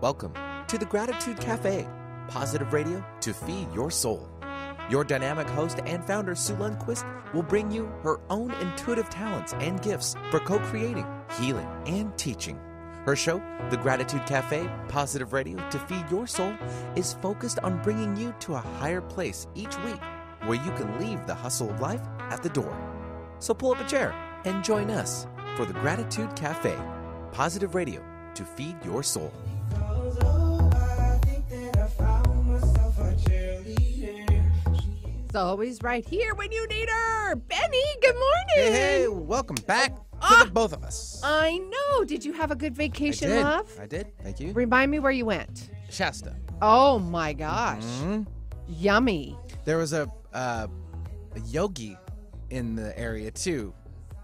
Welcome to the Gratitude Cafe, positive radio to feed your soul. Your dynamic host and founder, Sue Lundquist, will bring you her own intuitive talents and gifts for co-creating, healing, and teaching. Her show, The Gratitude Cafe, positive radio to feed your soul, is focused on bringing you to a higher place each week where you can leave the hustle of life at the door. So pull up a chair and join us for The Gratitude Cafe, positive radio to feed your soul. It's always right here when you need her. Benny, good morning. Hey, welcome back to the both of us. I know. Did you have a good vacation, love? I did. Thank you. Remind me where you went. Shasta. Oh, my gosh. Mm-hmm. Yummy. There was a yogi in the area, too.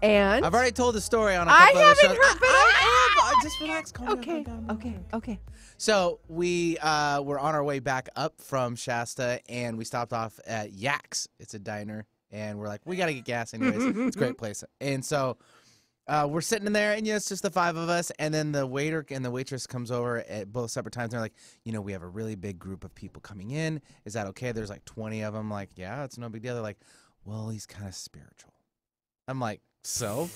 And? I've already told the story on a couple of the shows. I haven't heard, but Just relax. Calm down. Okay. So we were on our way back up from Shasta, and we stopped off at Yak's. It's a diner, and we're like, we got to get gas anyways. It's a great place. And so we're sitting in there, and it's just the five of us, and then the waiter and the waitress comes over at both separate times, and they're like, we have a really big group of people coming in. Is that okay? There's like 20 of them. Like, yeah, it's no big deal. They're like, well, he's kind of spiritual. I'm like, so?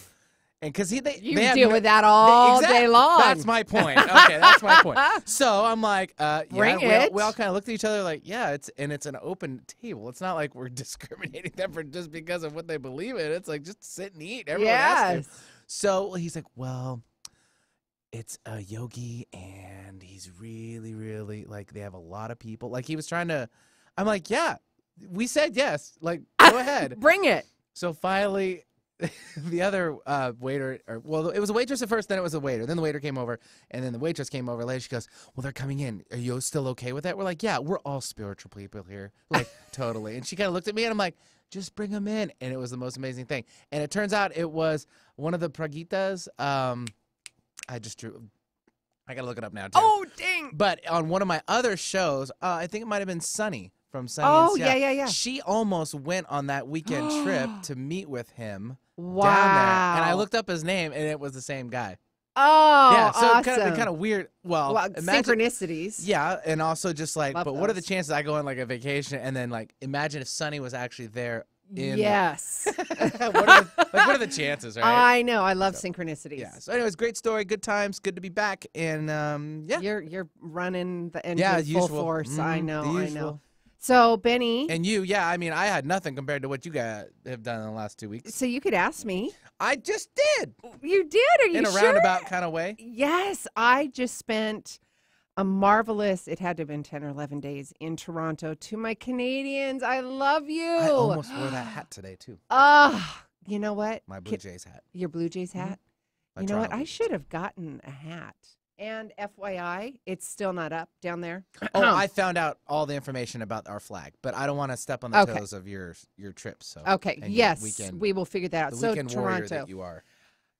And because they deal with that all day long. That's my point. Okay, that's my point. So I'm like, Bring it. We all kind of looked at each other like, yeah, it's an open table. It's not like we're discriminating them for just because of what they believe in. It's like just sit and eat. Everyone has to. So he's like, well, it's a yogi, and he's really, really like they have a lot of people. Like he was trying to. I'm like, yeah, we said yes. Like, go ahead, bring it. So finally. The other waiter, it was a waitress at first, then it was a waiter. Then the waiter came over, and then the waitress came over later. She goes, well, they're coming in. Are you still okay with that? We're like, yeah, we're all spiritual people here. Like, totally. And she kind of looked at me, and I'm like, just bring them in. And it was the most amazing thing. And it turns out it was one of the pragitas. I got to look it up now, too. Oh, dang. But on one of my other shows, I think it might have been Sunny from Sunny Oh, and Seattle. yeah. She almost went on that weekend trip to meet with him. Wow. Down there, and I looked up his name, and it was the same guy. Oh, yeah, so awesome. kind of weird. Well, imagine, synchronicities. Yeah, and also just like, Love but those. what are the chances I go on like a vacation and then like imagine if Sunny was actually there? Yes. What are the chances, right? I know. I love synchronicities. Yeah. So, anyways, great story, good times, good to be back, and yeah. You're running the engine full force. I know. So, Benny. And you, yeah, I mean, I had nothing compared to what you guys have done in the last 2 weeks. So you could ask me. I just did. You did? Are you sure? In a roundabout kind of way. Yes. I just spent a marvelous, it had to have been 10 or 11 days in Toronto. To my Canadians, I love you. I almost wore that hat today, too. You know what? My Blue Jays hat. Your Blue Jays hat? Mm-hmm. You know what? I should have gotten a hat. And FYI, it's still not up down there. Oh, I found out all the information about our flag, but I don't want to step on the toes of your trips. So okay, yes, we will figure that out. The weekend warrior Toronto. that you are.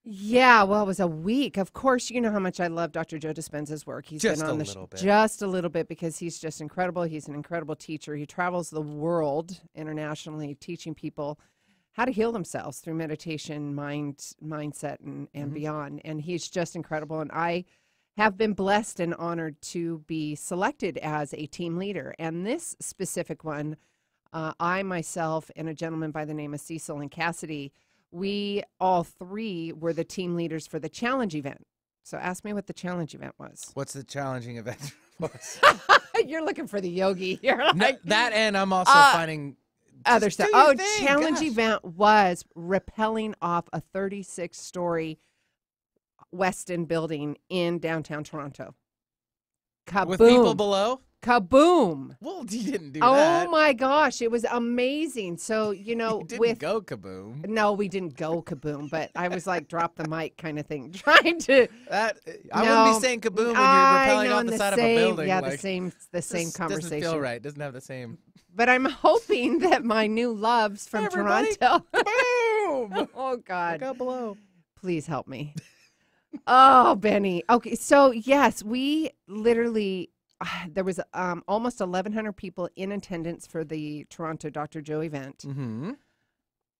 Yeah, well, it was a week. Of course, you know how much I love Dr. Joe Dispenza's work. He's just been on just a little bit because he's just incredible. He's an incredible teacher. He travels the world internationally teaching people how to heal themselves through meditation, mindset, and beyond. And he's just incredible. And I have been blessed and honored to be selected as a team leader. And this specific one, I myself and a gentleman by the name of Cecil and Cassidy, we all three were the team leaders for the challenge event. So ask me what the challenge event was. What's the challenging event? You're looking for the yogi. You're like, that, and I'm also finding other stuff. Challenge event was rappelling off a 36-story Westin building in downtown Toronto. Kaboom. With people below? Kaboom. Well, you didn't do that. Oh my gosh, it was amazing. So, you didn't go kaboom. No, we didn't go kaboom, but I was like drop the mic kind of thing, trying to. I wouldn't be saying kaboom when you're rappelling off the side of a building. Yeah, like, the same conversation. Doesn't feel right. Doesn't have the same. But I'm hoping that my new loves from Toronto. Kaboom! Oh God. Look out below. Please help me. Oh, Benny. Okay, so yes, we literally, there was almost 1,100 people in attendance for the Toronto Dr. Joe event. Mm-hmm.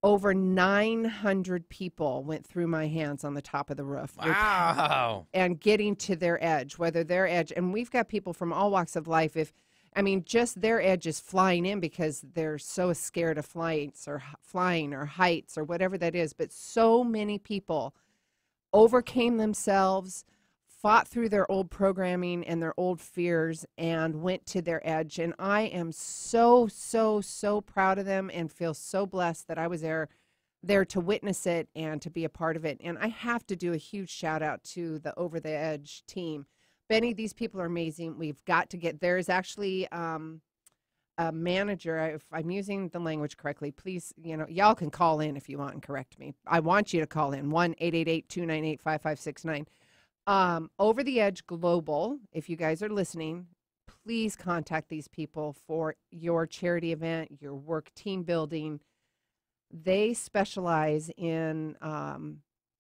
Over 900 people went through my hands on the top of the roof. Wow. And getting to their edge, whether their edge, and we've got people from all walks of life. Just their edge is flying in because they're so scared of flights or flying or heights or whatever that is. But so many people overcame themselves, fought through their old programming and their old fears, and went to their edge. And I am so, so, so proud of them and feel so blessed that I was there to witness it and to be a part of it. And I have to do a huge shout out to the Over the Edge team. Benny, these people are amazing. We've got to get, there is actually a manager, if I'm using the language correctly, please, y'all can call in if you want and correct me. I want you to call in, 1-888-298-5569. Over the Edge Global, if you guys are listening, please contact these people for your charity event, your work, team building. They specialize in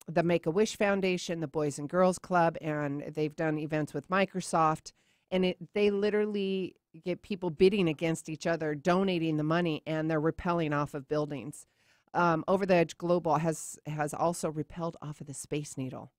the Make-A-Wish Foundation, the Boys and Girls Club, and they've done events with Microsoft. And they literally get people bidding against each other, donating the money, and they're rappelling off of buildings. Over the Edge Global has also rappelled off of the Space Needle.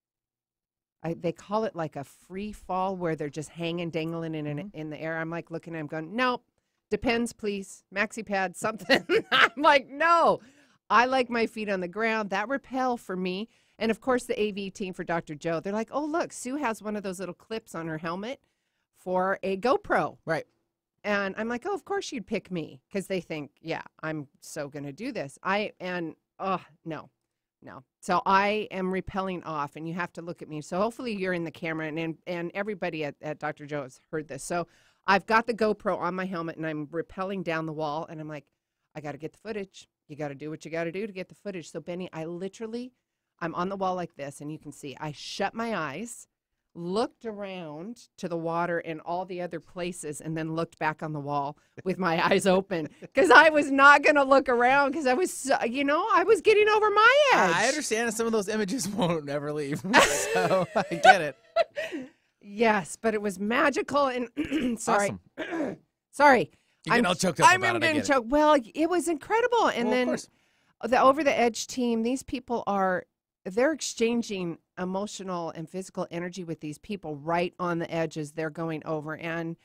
They call it like a free fall where they're just hanging, dangling in the air. I'm like looking at them going, nope, depends, please. Maxi pad, something. I'm like, no. I like my feet on the ground. That rappel for me. And, of course, the AV team for Dr. Joe. They're like, oh, look, Sue has one of those little clips on her helmet for a GoPro. Right. And I'm like, oh, of course you'd pick me because they think, yeah, I'm so going to do this. No. So I am rappelling off, and you have to look at me. So hopefully you're in the camera, and everybody at Dr. Joe has heard this. So I've got the GoPro on my helmet, and I'm rappelling down the wall, and I'm like, I got to get the footage. You got to do what you got to do to get the footage. So, Benny, I'm on the wall like this, and you can see I shut my eyes, looked around to the water and all the other places, and then looked back on the wall with my eyes open because I was not going to look around because I was, I was getting over my edge. I understand some of those images won't never leave, so I get it. Yes, but it was magical and sorry. Awesome. Sorry. You're getting all choked up about it. I'm getting choked. Well, it was incredible. And then the Over the Edge team, these people they're exchanging emotional and physical energy with these people right on the edge as they're going over. And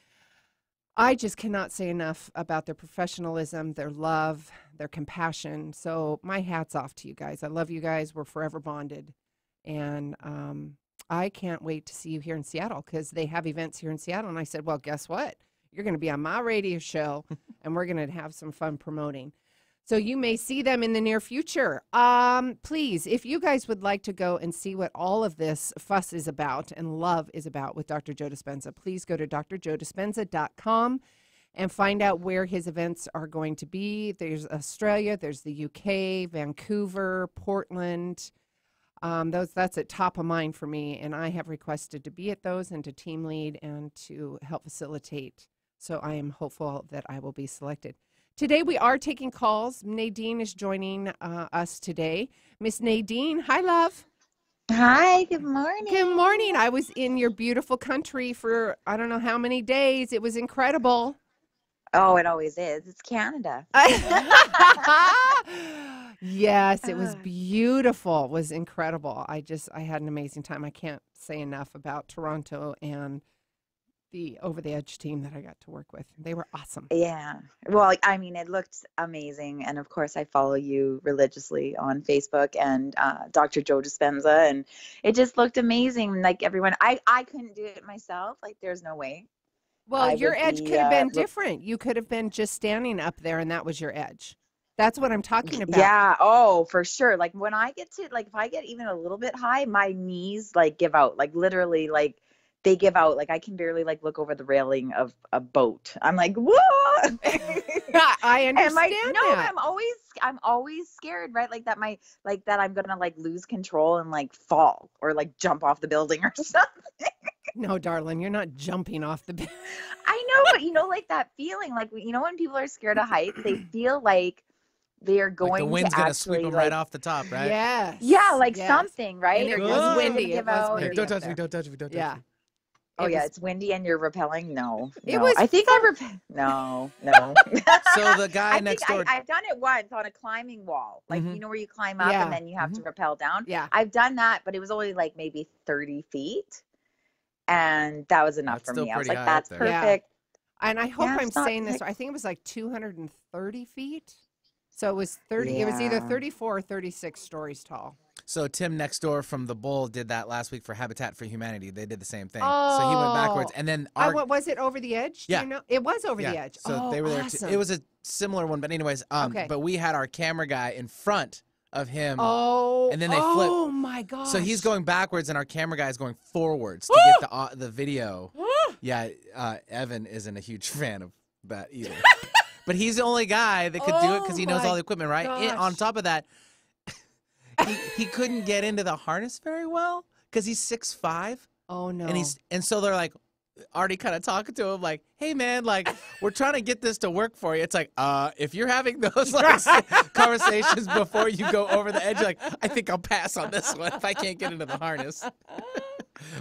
I just cannot say enough about their professionalism, their love, their compassion. So my hat's off to you guys. I love you guys. We're forever bonded. And I can't wait to see you here in Seattle because they have events here in Seattle. And I said, well, guess what? You're going to be on my radio show, and we're going to have some fun promoting. So you may see them in the near future. Please, if you guys would like to go and see what all of this fuss is about and love is about with Dr. Joe Dispenza, please go to drjoedispenza.com and find out where his events are going to be. There's Australia, there's the UK, Vancouver, Portland. That's at top of mind for me, and I have requested to be at those and to team lead and to help facilitate. So I am hopeful that I will be selected. Today we are taking calls. Nadine is joining us today. Miss Nadine, hi, love. Hi, good morning. Good morning. I was in your beautiful country for I don't know how many days. It was incredible. Oh, it always is. It's Canada. Yes, it was beautiful. It was incredible. I had an amazing time. I can't say enough about Toronto and the Over the Edge team that I got to work with. They were awesome. Yeah. Well, it looked amazing. And of course, I follow you religiously on Facebook and Dr. Joe Dispenza. And it just looked amazing. Like everyone, I couldn't do it myself. Like there's no way. Well, your edge could have been different. You could have been just standing up there and that was your edge. That's what I'm talking about. Yeah. Oh, for sure. Like when I get to, like, if I get even a little bit high, my knees give out, literally, they give out. I can barely look over the railing of a boat. I'm like, whoa. I understand that. I'm always scared, right? That I'm going to lose control and fall or jump off the building or something. No, darling, you're not jumping off the building. I know, but that feeling, when people are scared of heights, they feel like they are going the wind's to gonna actually sweep them right off the top, right? Yes. Yeah, yes. something, right? And it was windy. Don't touch me, don't touch me, don't touch me. Yeah. Oh yeah, it's windy and you're rappelling. No, It no. was I think no, no. So the guy I next think door. I've done it once on a climbing wall, like Mhm. you know where you climb up and Yeah. then you have to rappel down. Yeah. I've done that, but it was only like maybe 30 feet, and that was enough That's for still me. I was pretty like, high up that's there. Yeah. perfect. And I hope Yeah, I'm it's not saying this. like I think it was like 230 feet. So it was 30. It was either yeah. 34 or 36 stories tall. So Tim next door from the Bull did that last week for Habitat for Humanity. They did the same thing. Oh. So he went backwards, and then What was it, Over the Edge? Do Yeah. you know? It was Over the yeah. Edge. So Oh, they were there too. awesome. It was a similar one, but anyways, Okay. but we had our camera guy in front of him. Oh. And then they flip. Oh my gosh. So he's going backwards, and our camera guy is going forwards to get the video. Yeah, Evan isn't a huge fan of that either. But he's the only guy that could do it because he knows all the equipment, right? And on top of that, he couldn't get into the harness very well because he's 6'5". Oh no. And so they're like already kind of talking to him like, hey man, like we're trying to get this to work for you. It's like, if you're having those like conversations before you go over the edge, you're like, I think I'll pass on this one if I can't get into the harness.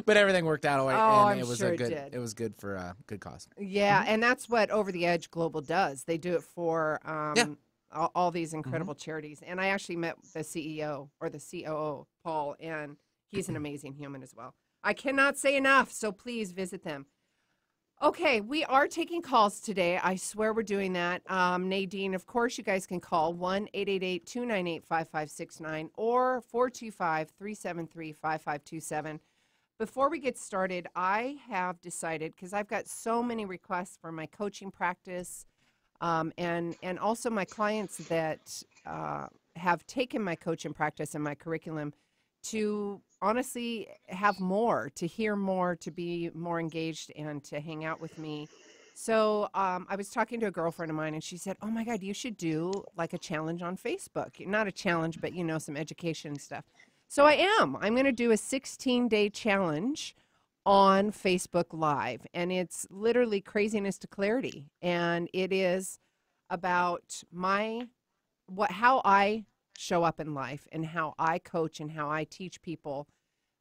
But everything worked out all right, and I'm it was sure a it good. did. It was good for good cause. Yeah, and that's what Over the Edge Global does. They do it for all these incredible charities. And I actually met the CEO or the COO, Paul, and he's an amazing human as well. I cannot say enough, so please visit them. Okay, we are taking calls today. I swear we're doing that. Nadine, of course, you guys can call 1-888-298-5569 or 425-373-5527. Before we get started, I have decided, because I've got so many requests for my coaching practice and also my clients that have taken my coaching practice and my curriculum to honestly have more, to hear more, to be more engaged, and to hang out with me. So I was talking to a girlfriend of mine, and she said, oh, my God, you should do like a challenge on Facebook. Not a challenge, but, some education stuff. So I am. I'm going to do a 16-day challenge on Facebook Live, and it's literally craziness to clarity. And it is about how I show up in life and how I coach and how I teach people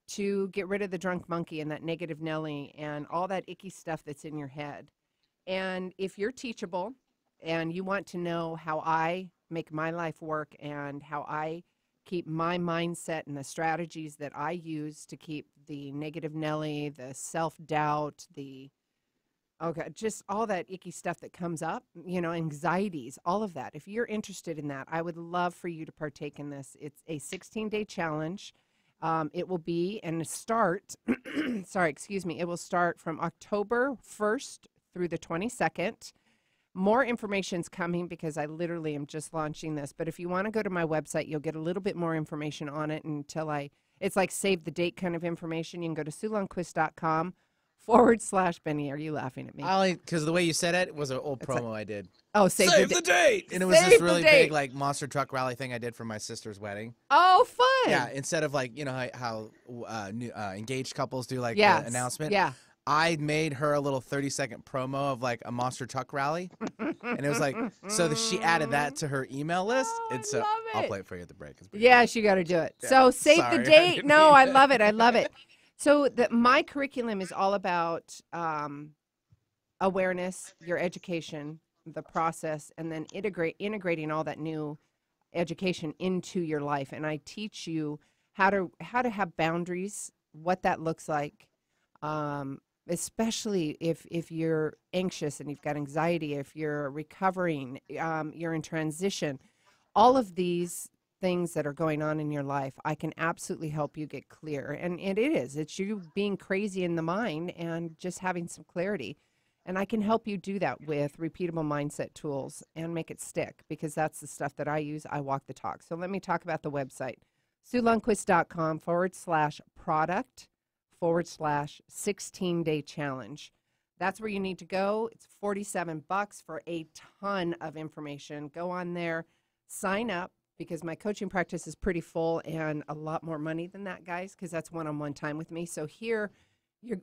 to get rid of the drunk monkey and that negative Nelly and all that icky stuff that's in your head. And if you're teachable and you want to know how I make my life work and how I keep my mindset and the strategies that I use to keep the negative Nelly, the self-doubt, just all that icky stuff that comes up, anxieties, all of that. If you're interested in that, I would love for you to partake in this. It's a 16-day challenge. It will be, and start, it will start from October 1st through the 22nd. More information's coming because I literally am just launching this. But if you want to go to my website, you'll get a little bit more information on it it's like save the date kind of information. You can go to SueLundquist.com/Benny. Are you laughing at me? Because the way you said it was an old promo I did. Oh, save the date! And it was this really big like monster truck rally thing I did for my sister's wedding. Oh, fun! Yeah, instead of like, how engaged couples do like the announcement. Yeah. I made her a little 30-second promo of like a monster truck rally, and it was like she added that to her email list. And so I'll play it for you at the break. Yes, you got to do it. Yeah. So save Sorry, the date. No, I love it. I love it. it. So my curriculum is all about awareness, your education, the process, and then integrating all that new education into your life. And I teach you how to have boundaries, what that looks like. Especially if you're anxious and you've got anxiety, if you're recovering, you're in transition, all of these things that are going on in your life, I can absolutely help you get clear. And it's you being crazy in the mind and just having some clarity. And I can help you do that with repeatable mindset tools and make it stick, because that's the stuff that I use. I walk the talk. So let me talk about the website, SueLundquist.com/product/16-day challenge. That's where you need to go. It's $47 for a ton of information. Go on there, sign up, because my coaching practice is pretty full and a lot more money than that, guys, because that's one-on-one time with me. So here, you're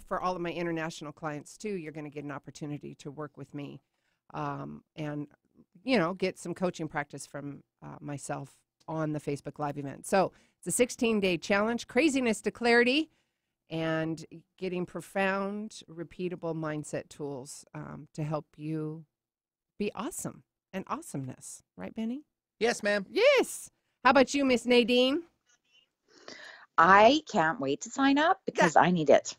for all of my international clients too, you're going to get an opportunity to work with me and, get some coaching practice from myself on the Facebook Live event. So it's a 16-day challenge, craziness to clarity. and getting profound, repeatable mindset tools to help you be awesome and awesomeness. Right, Benny? Yes, ma'am. Yes. How about you, Miss Nadine? I can't wait to sign up because I need it.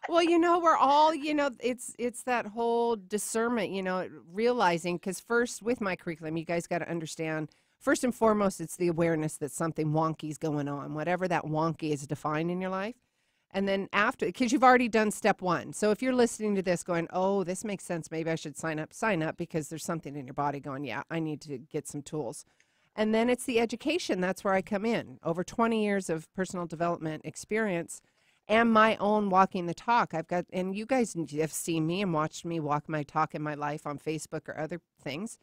Well, we're all, it's that whole discernment, realizing, because first with my curriculum, you guys got to understand, first and foremost, it's the awareness that something wonky is going on, whatever that wonky is defined in your life. And then after, because you've already done step one. So if you're listening to this going, oh, this makes sense, maybe I should sign up because there's something in your body going, yeah, I need to get some tools. And then it's the education. That's where I come in. Over 20 years of personal development experience and my own walking the talk. And you guys have seen me and watched me walk my talk in my life on Facebook or other things.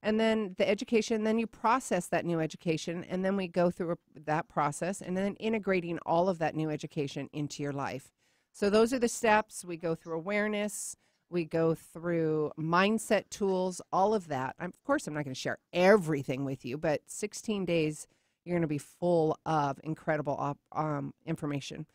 And then the education, then you process that new education, and then we go through that process, and then integrating all of that new education into your life. So those are the steps. We go through awareness. We go through mindset tools, all of that. Of course, I'm not going to share everything with you, but 16 days, you're going to be full of incredible information.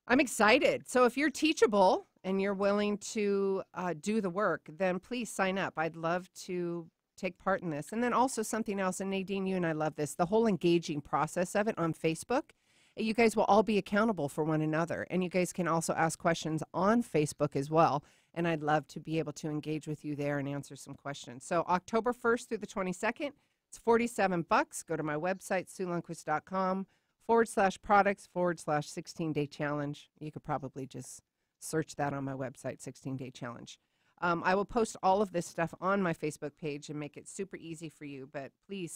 I'm excited. So if you're teachable and you're willing to do the work, then please sign up. I'd love to take part in this. And then also something else, and Nadine, you and I love this, the whole engaging process of it on Facebook. You guys will all be accountable for one another, and you guys can also ask questions on Facebook as well. And I'd love to be able to engage with you there and answer some questions. So October 1st through the 22nd, it's $47. Go to my website, SueLundquist.com/products/16-day challenge. You could probably just search that on my website, 16-day challenge. I will post all of this stuff on my Facebook page and make it super easy for you. But please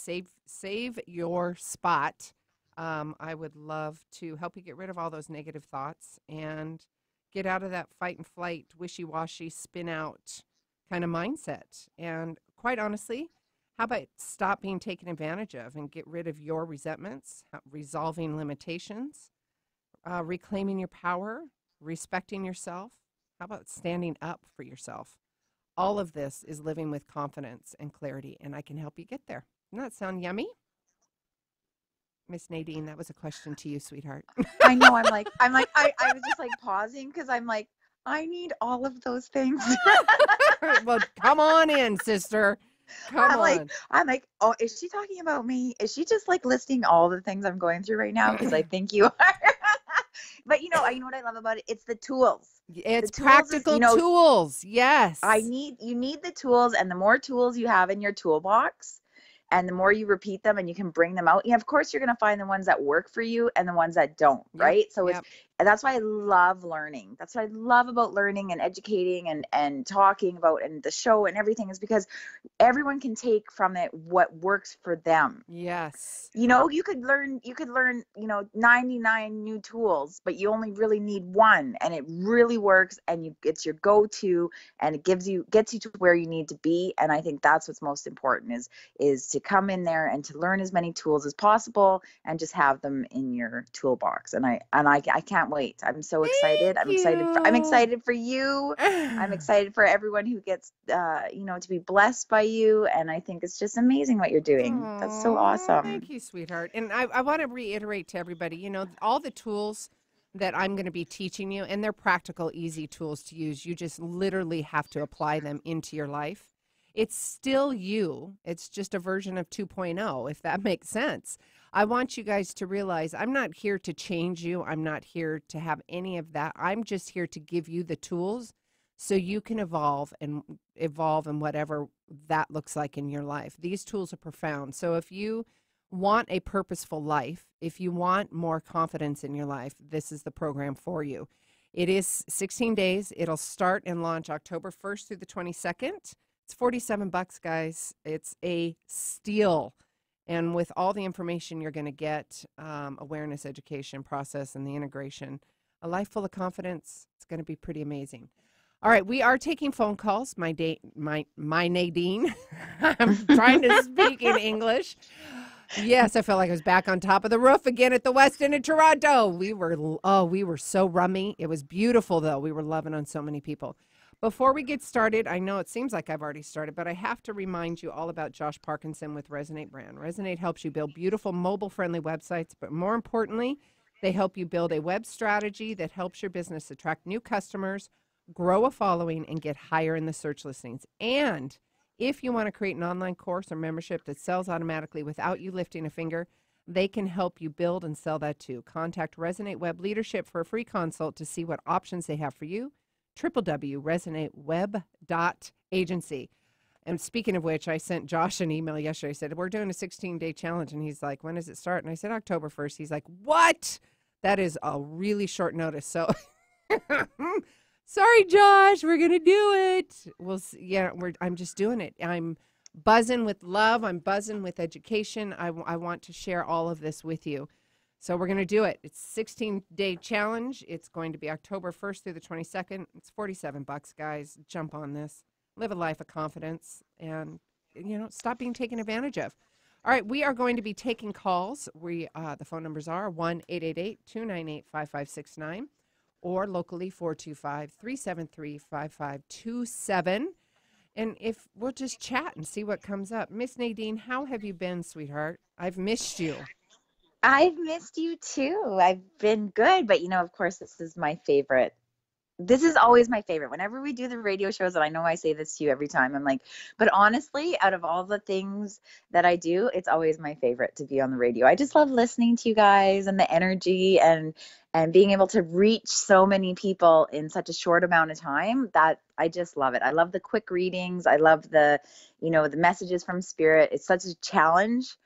save your spot. I would love to help you get rid of all those negative thoughts and get out of that fight and flight, wishy-washy, spin out kind of mindset. And quite honestly, how about stop being taken advantage of and get rid of your resentments, resolving limitations, reclaiming your power, respecting yourself? How about standing up for yourself? All of this is living with confidence and clarity, and I can help you get there. Doesn't that sound yummy? Miss Nadine, that was a question to you, sweetheart. I know. I was just like pausing because I'm like, I need all of those things. Well, come on in, sister. Come on. I'm like, oh, is she talking about me? Is she just like listing all the things I'm going through right now? Because I think you are. But you know what I love about it? It's the tools. It's practical tools. Yes. You need the tools, and the more tools you have in your toolbox, and the more you repeat them and you can bring them out, of course, you're going to find the ones that work for you and the ones that don't, right? So that's why I love learning. That's what I love about learning and educating and talking about, and the show and everything, is because everyone can take from it what works for them. Yes. You could learn, 99 new tools, but you only really need one, and it really works, and it's your go-to, and it gets you to where you need to be. And I think that's what's most important is to come in there and to learn as many tools as possible and just have them in your toolbox. And I can't wait. I'm so excited. I'm excited for you. I'm excited for everyone who gets to be blessed by you. And I think it's just amazing what you're doing. Aww, that's so awesome. Thank you, sweetheart. And I want to reiterate to everybody, all the tools that I'm going to be teaching you, and they're practical, easy tools to use. You just literally have to apply them into your life. It's still you. It's just a version of 2.0, if that makes sense. I want you guys to realize I'm not here to change you. I'm not here to have any of that. I'm just here to give you the tools so you can evolve in whatever that looks like in your life. These tools are profound. So if you want a purposeful life, if you want more confidence in your life, this is the program for you. It is 16 days. It'll start and launch October 1st through the 22nd. It's $47, guys. It's a steal. And with all the information you're going to get, awareness, education, process, and the integration, a life full of confidence, it's going to be pretty amazing. All right, we are taking phone calls. My Nadine. I'm trying to speak in English. Yes, I felt like I was back on top of the roof again at the West End in Toronto. We were so rummy. It was beautiful, though. We were loving on so many people. Before we get started, I know it seems like I've already started, but I have to remind you all about Josh Parkinson with Resonate Brand. Resonate helps you build beautiful, mobile-friendly websites, but more importantly, They help you build a web strategy that helps your business attract new customers, grow a following, and get higher in the search listings. And if you want to create an online course or membership that sells automatically without you lifting a finger, they can help you build and sell that too. Contact Resonate Web Leadership for a free consult to see what options they have for you. www.resonateweb.agency. And speaking of which, I sent Josh an email yesterday. I said, we're doing a 16-day challenge. And he's like, when does it start? And I said, October 1st. He's like, what? That is a really short notice. So sorry, Josh, we're going to do it. I'm just doing it. I'm buzzing with love. I'm buzzing with education. I want to share all of this with you. So we're going to do it. It's a 16-day challenge. It's going to be October 1st through the 22nd. It's $47, guys. Jump on this. Live a life of confidence and, stop being taken advantage of. All right, we are going to be taking calls. The phone numbers are 1-888-298-5569 or locally 425-373-5527. And if we'll just chat and see what comes up. Miss Nadine, how have you been, sweetheart? I've missed you. I've missed you too. I've been good, but of course, this is my favorite. This is always my favorite. Whenever we do the radio shows, and I know I say this to you every time, I'm like, but honestly, out of all the things that I do, it's always my favorite to be on the radio. I just love listening to you guys and the energy and being able to reach so many people in such a short amount of time. That I just love it. I love the quick readings. I love the messages from Spirit. It's such a challenge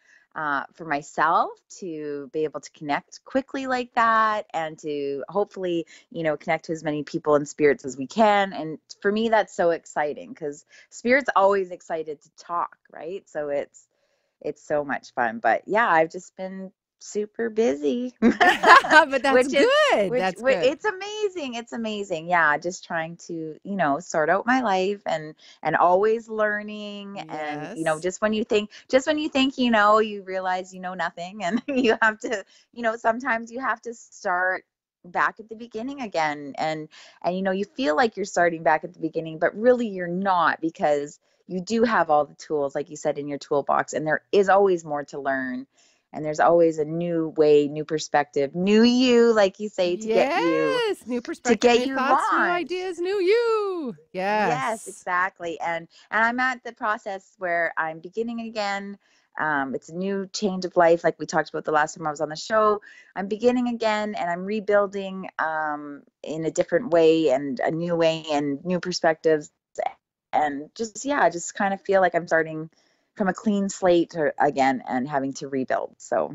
for myself to be able to connect quickly like that and to hopefully, connect to as many people and spirits as we can. And for me, that's so exciting because Spirit's always excited to talk, right? So it's so much fun. But yeah, I've just been super busy. But that's good. That's good. It's amazing. It's amazing. Yeah, just trying to, sort out my life and always learning. Yes. And just when you think you realize you know nothing, and you have to, sometimes you have to start back at the beginning again. And you feel like you're starting back at the beginning, but really you're not, because you do have all the tools, like you said, in your toolbox, and there is always more to learn. And there's always a new way, new perspective, new you, like you say, to get you. Yes, new perspective, to get new you thoughts, new launched. ideas, new you. Yes. Yes, exactly. And I'm at the process where I'm beginning again. It's a new change of life, like we talked about the last time I was on the show. I'm beginning again, and I'm rebuilding in a different way and a new way and new perspectives. And just kind of feel like I'm starting from a clean slate again and having to rebuild. So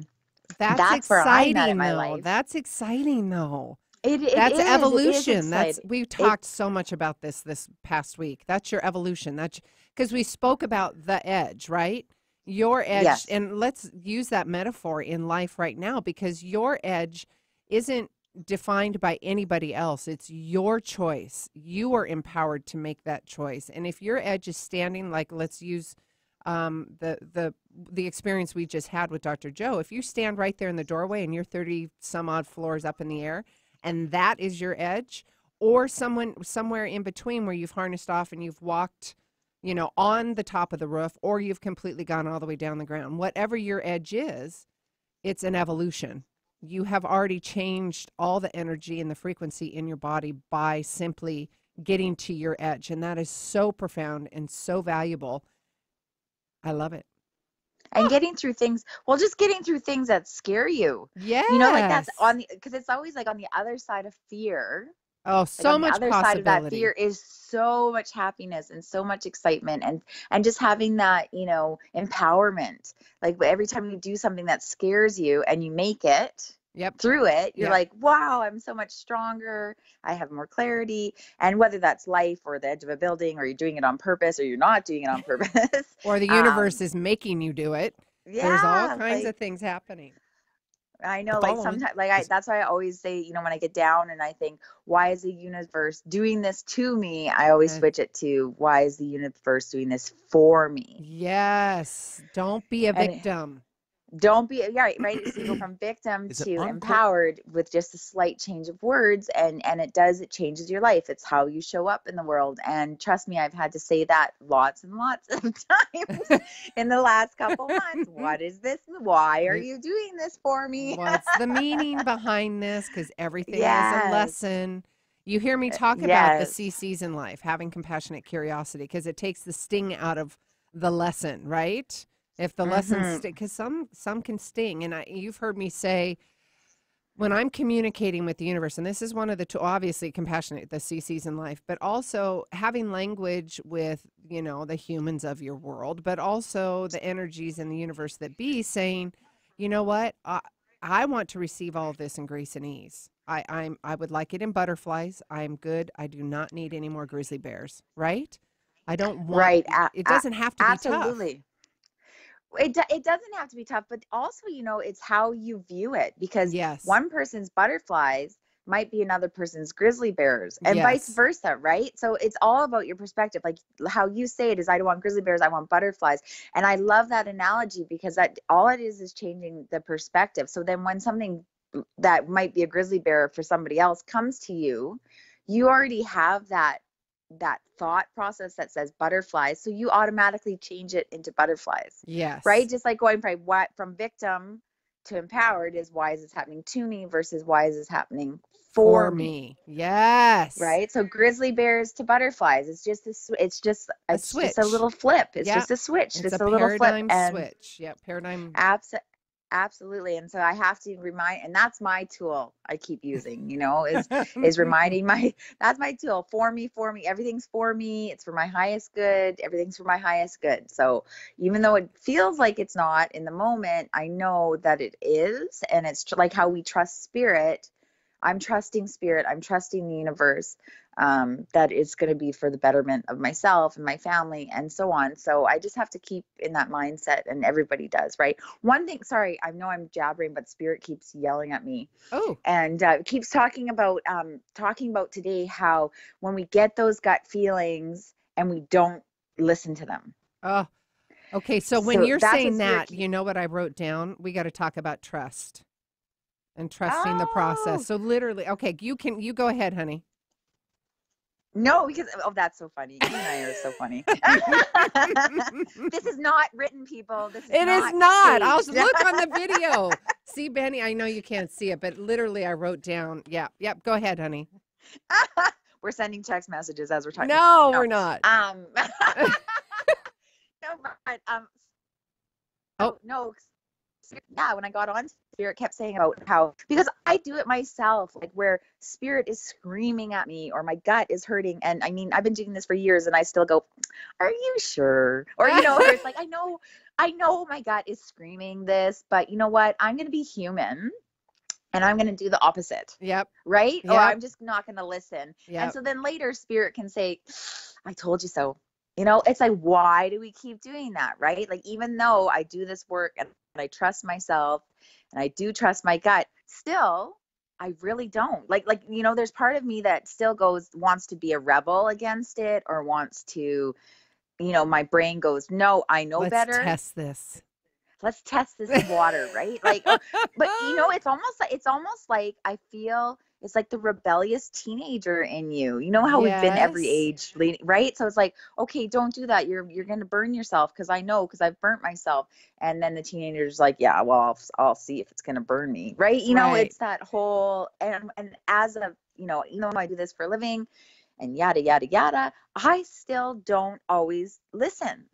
that's where I'm at in my life. That's exciting, though. That's evolution. We've talked so much about this past week. That's your evolution. That's because we spoke about the edge, right? Your edge. Yes. And let's use that metaphor in life right now, because your edge isn't defined by anybody else. It's your choice. You are empowered to make that choice. And if your edge is standing, like let's use the experience we just had with Dr. Joe, if you stand right there in the doorway and you're 30 some odd floors up in the air, and that is your edge, or somewhere in between where you've harnessed off and you've walked, on the top of the roof, or you've completely gone all the way down the ground, whatever your edge is, it's an evolution. You have already changed all the energy and the frequency in your body by simply getting to your edge. And that is so profound and so valuable. I love it. And getting through things, just getting through things that scare you. Yeah. Like that's because it's always like on the other side of fear. Oh, so much possibility. The other side of that fear is so much happiness and so much excitement and just having that, empowerment. Like every time you do something that scares you and you make it through it, you're like, wow, I'm so much stronger. I have more clarity. And whether that's life or the edge of a building, or you're doing it on purpose or you're not doing it on purpose. Or the universe is making you do it. Yeah, there's all kinds of things happening. I know, like sometimes, that's why I always say, when I get down and I think, why is the universe doing this to me? I always switch it to, why is the universe doing this for me? Yes. Don't be a victim. Don't be, yeah, right. So you go from victim Is it to on empowered with just a slight change of words, and it changes your life. It's how you show up in the world. And trust me, I've had to say that lots and lots of times in the last couple months. What is this? Why are you doing this for me? What's the meaning behind this? Because everything is a Yes. lesson. You hear me talk about the Yes. CCs in life, having compassionate curiosity, because it takes the sting out of the lesson, right? If the lessons stick, because some can sting, and you've heard me say, when I'm communicating with the universe, and this is one of the two, obviously compassionate, the CCs in life, but also having language with, the humans of your world, but also the energies in the universe that be, saying, you know what, I want to receive all of this in grace and ease. I would like it in butterflies. I'm good. I do not need any more grizzly bears, right? I don't want, Right. it doesn't have to be tough. Absolutely. It doesn't have to be tough, but also, it's how you view it, because Yes. one person's butterflies might be another person's grizzly bears, and vice Yes. versa, right? So it's all about your perspective. Like how you say it is, I don't want grizzly bears, I want butterflies. And I love that analogy, because that all it is changing the perspective. So then when something that might be a grizzly bear for somebody else comes to you, you already have that thought process that says butterflies, so you automatically change it into butterflies. Yes. Right? Just like going from victim to empowered is, why is this happening to me versus why is this happening for me? Yes. Right? So grizzly bears to butterflies, it's just just a little flip. It's just a switch. It's just a little flip paradigm and switch. Yeah, paradigm. Absolutely. And so I have to remind, and that's my tool I keep using, is reminding that's my tool. For me, everything's for me. It's for my highest good. Everything's for my highest good. So even though it feels like it's not in the moment, I know that it is. And it's like how we trust spirit. I'm trusting spirit. I'm trusting the universe, that it's going to be for the betterment of myself and my family and so on. So I just have to keep in that mindset, and everybody does, right? One thing, sorry, I know I'm jabbering, but spirit keeps yelling at me. Oh. And keeps talking about today how when we get those gut feelings and we don't listen to them. Oh, okay. So when you're that's saying what spirit that, you know what I wrote down? We got to talk about trust and trusting the process. So literally, okay, you go ahead, honey. No, because that's so funny. You and I are so funny. This is not written, people. It is not. I'll look on the video. See, Benny, I know you can't see it, but literally I wrote down. Yep. Go ahead, honey. We're sending text messages as we're talking. No, we're not. No, but no. Yeah, when I got on, spirit kept saying about how, because I do it myself, like where spirit is screaming at me or my gut is hurting, and I mean I've been doing this for years and I still go, are you sure? Or it's like I know my gut is screaming this, but you know what, I'm going to be human and I'm going to do the opposite. Yep. Right? Yep. Or I'm just not going to listen. Yep. And so then later spirit can say, I told you so. It's like, why do we keep doing that? Right? Like, even though I do this work and I trust myself and I do trust my gut, still, I really don't. Like, there's part of me that still wants to be a rebel against it, or wants to, my brain goes, no, I know better. Let's test this water, right? Like, but it's almost like I feel it's like the rebellious teenager in you. You know how we've been every age, right? So it's like, okay, don't do that. You're going to burn yourself, because I've burnt myself. And then the teenager's like, yeah, well, I'll see if it's going to burn me, right? Right. It's that whole, and as a, even though I do this for a living and yada, yada, yada, I still don't always listen.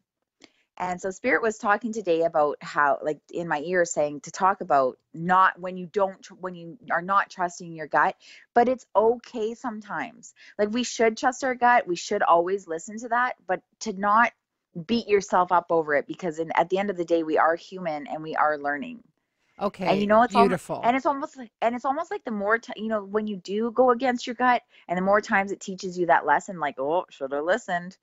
And so spirit was talking today about how, like in my ear, saying to talk about when you are not trusting your gut, but it's okay sometimes. Like, we should trust our gut. We should always listen to that, but to not beat yourself up over it, because at the end of the day, we are human and we are learning. Okay. And it's beautiful. It's almost like the more when you do go against your gut, and the more times it teaches you that lesson, like, oh, should have listened.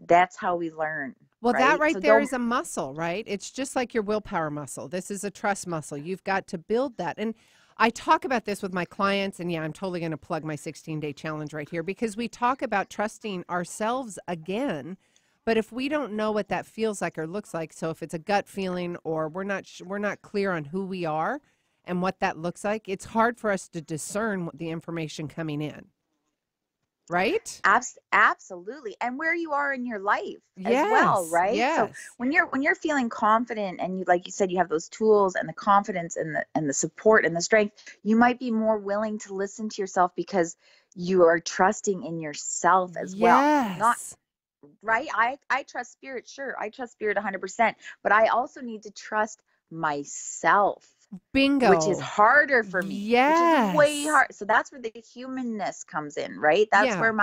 That's how we learn. Well, right? that right there is a muscle, right? It's just like your willpower muscle. This is a trust muscle. You've got to build that. And I talk about this with my clients, and yeah, I'm totally going to plug my 16-day challenge right here, because we talk about trusting ourselves again, But if we don't know what that feels like or looks like, so if it's a gut feeling or we're not clear on who we are and what that looks like, it's hard for us to discern the information coming in. Right? Absolutely. And where you are in your life as well, Yes. right? So Yes. when you're feeling confident and you, like you said, you have those tools and the confidence and the support and the strength, you might be more willing to listen to yourself because you are trusting in yourself as well. Not Yes. right. I trust spirit. Sure. I trust spirit 100%, but I also need to trust myself, which is Bingo. harder for me, which is way Yes. hard. So that's where the humanness comes in, right? That's Yeah. where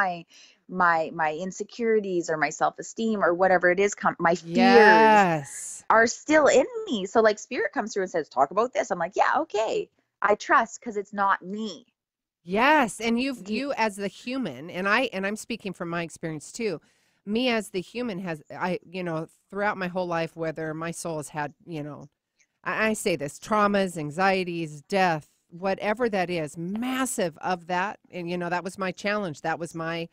my insecurities or my self-esteem or whatever it is, my fears Yes. are still in me. So like spirit comes through and says, talk about this. I'm like, yeah, okay. I trust because it's not me. Yes. And Do you, you as the human, and I'm speaking from my experience too. Me as the human throughout my whole life, whether my soul has had, I say this, traumas, anxieties, death, whatever that is, massive of that. And, that was my challenge. That was my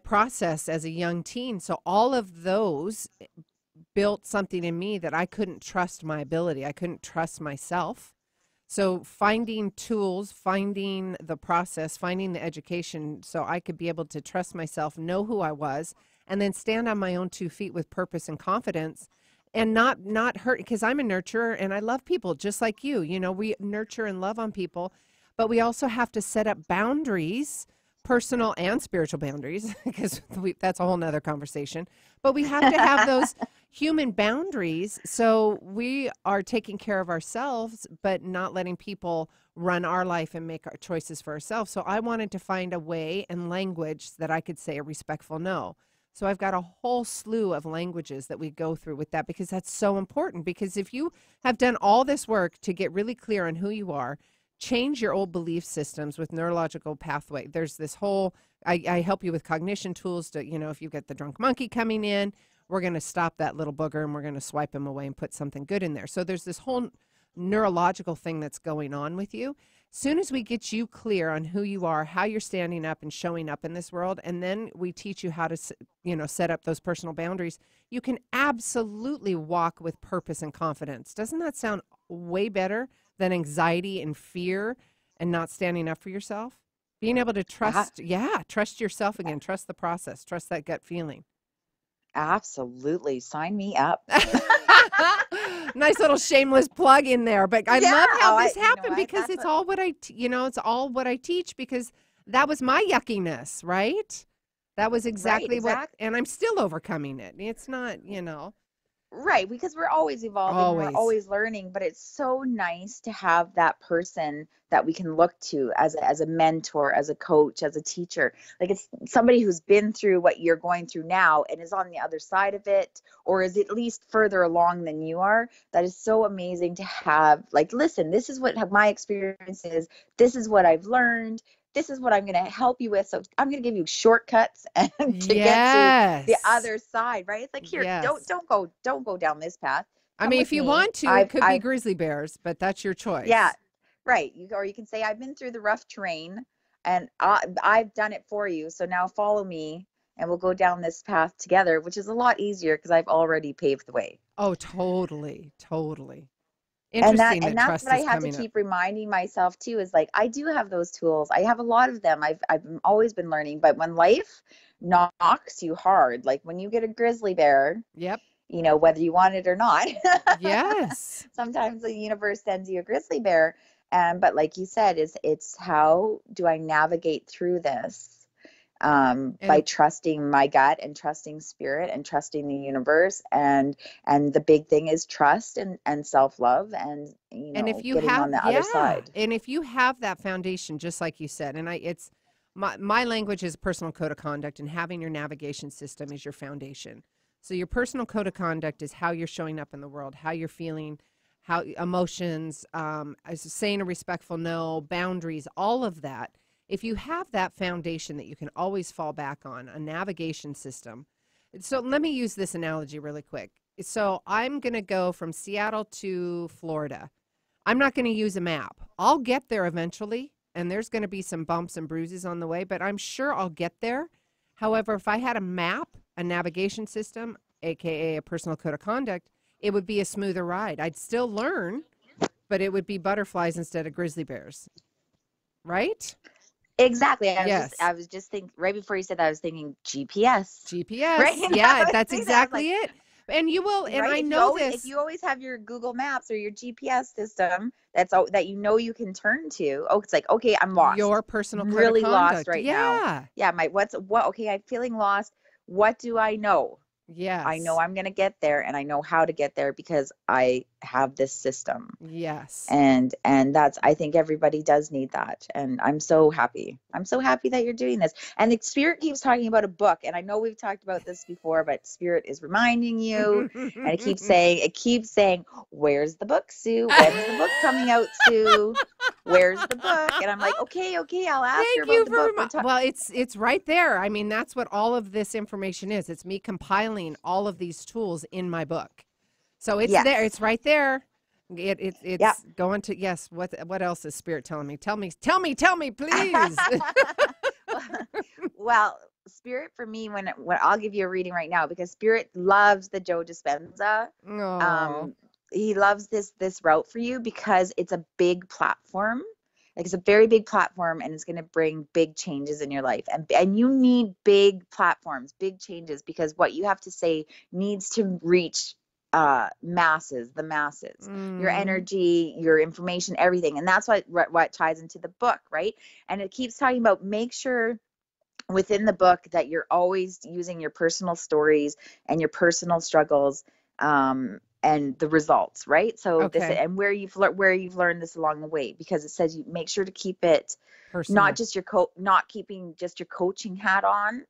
process as a young teen. So all of those built something in me that I couldn't trust my ability. I couldn't trust myself. So finding tools, finding the process, finding the education so I could be able to trust myself, know who I was, and then stand on my own 2 feet with purpose and confidence and not hurt, because I'm a nurturer and I love people just like you. We nurture and love on people, but we also have to set up boundaries, personal and spiritual boundaries, because that's a whole nother conversation. But we have to have those human boundaries so we are taking care of ourselves, but not letting people run our life and make our choices for ourselves. So I wanted to find a way and language that I could say a respectful no. So I've got a whole slew of languages that we go through with that, because that's so important. Because if you have done all this work to get really clear on who you are, change your old belief systems with neurological pathway. There's this whole, I help you with cognition tools to, if you get the drunk monkey coming in, we're going to stop that little booger and we're going to swipe him away and put something good in there. So there's this whole neurological thing that's going on with you. Soon as we get you clear on who you are, how you're standing up and showing up in this world, and then we teach you how to, set up those personal boundaries, you can absolutely walk with purpose and confidence. Doesn't that sound way better than anxiety and fear and not standing up for yourself? Being able to trust yourself again, trust the process, trust that gut feeling. Absolutely. Sign me up. Nice little shameless plug in there, but I love how this happened because it's all what it's all what I teach, because that was my yuckiness, right? That was exactly what, and I'm still overcoming it. It's not, Right, because we're always evolving, we're always learning, but it's so nice to have that person that we can look to as a mentor, as a coach, as a teacher. Like it's somebody who's been through what you're going through now and is on the other side of it, or is at least further along than you are. That is so amazing to have. Like, listen, this is what my experience is. This is what I've learned. This is what I'm going to help you with. So I'm going to give you shortcuts and to get to the other side, right? It's like, here, don't go down this path. I mean, if you want to, it could be grizzly bears, but that's your choice. Yeah, right. Or you can say, I've been through the rough terrain and I've done it for you. So now follow me and we'll go down this path together, which is a lot easier because I've already paved the way. Oh, totally. Totally. And that's what I have to keep reminding myself too, is like, I do have those tools. I have a lot of them. I've always been learning, but when life knocks you hard, like when you get a grizzly bear, yep, whether you want it or not, yes, sometimes the universe sends you a grizzly bear. But like you said, it's how do I navigate through this? By trusting my gut and trusting spirit and trusting the universe, and the big thing is trust and self-love, and if you getting on the other side. And if you have that foundation, just like you said, and it's my language is personal code of conduct, and having your navigation system is your foundation. So your personal code of conduct is how you're showing up in the world, how you're feeling, how emotions, saying a respectful no, boundaries, all of that. If you have that foundation that you can always fall back on, a navigation system. So let me use this analogy really quick. So I'm going to go from Seattle to Florida. I'm not going to use a map. I'll get there eventually, and there's going to be some bumps and bruises on the way, but I'm sure I'll get there. However, if I had a map, a navigation system, aka a personal code of conduct, it would be a smoother ride. I'd still learn, but it would be butterflies instead of grizzly bears. Right? Exactly. Yes. I was just thinking right before you said that, I was thinking GPS. GPS. Right? Yeah, that's exactly it. And you will, and right? I know this. If you always have your Google Maps or your GPS system that you know you can turn to, it's like, okay, I'm lost. Your personal code really of conduct. lost right now. Yeah, okay, I'm feeling lost. What do I know? Yes. I know I'm going to get there, and I know how to get there because I have this system. Yes. And that's, I think everybody does need that. And I'm so happy. I'm so happy that you're doing this. And the Spirit keeps talking about a book. And I know we've talked about this before, but Spirit is reminding you. And it keeps saying, where's the book, Sue? When's the book coming out, Sue? Where's the book? And I'm like, okay, I'll ask her about the book. Well, it's right there. I mean, that's what all of this information is. It's me compiling all of these tools in my book. So it's there. It's right there. It's going to, yes. What else is Spirit telling me? Tell me, please. Well, Spirit for me, when I'll give you a reading right now, because Spirit loves the Joe Dispenza. He loves this route for you because it's a big platform. Like, it's a very big platform, and it's going to bring big changes in your life. And you need big platforms, big changes, because what you have to say needs to reach the masses, your energy, your information, everything. And that's what ties into the book, right? And it keeps talking about, make sure within the book that you're always using your personal stories and your personal struggles, and the results, right? So this, and where you've learned this along the way, because it says you make sure to keep it personal. Not keeping just your coaching hat on.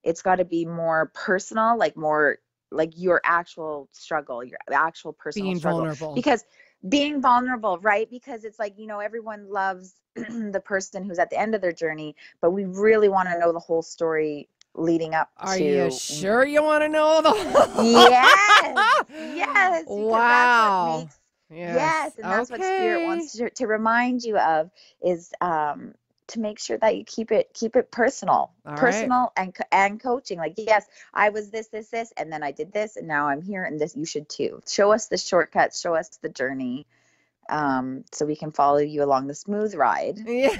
It's got to be more personal, more like your actual struggle, your actual personal struggle. Vulnerable. Because being vulnerable, right? Because it's like, everyone loves the person who's at the end of their journey, but we really want to know the whole story leading up to. Are you sure you want to know the whole? Yes. Wow. Yes. And that's what Spirit wants to remind you of, is to make sure that you keep it personal, and coaching. Like, yes, I was this, and then I did this, and now I'm here, and this, you should too. Show us the shortcuts, show us the journey, so we can follow you along the smooth ride. Yes.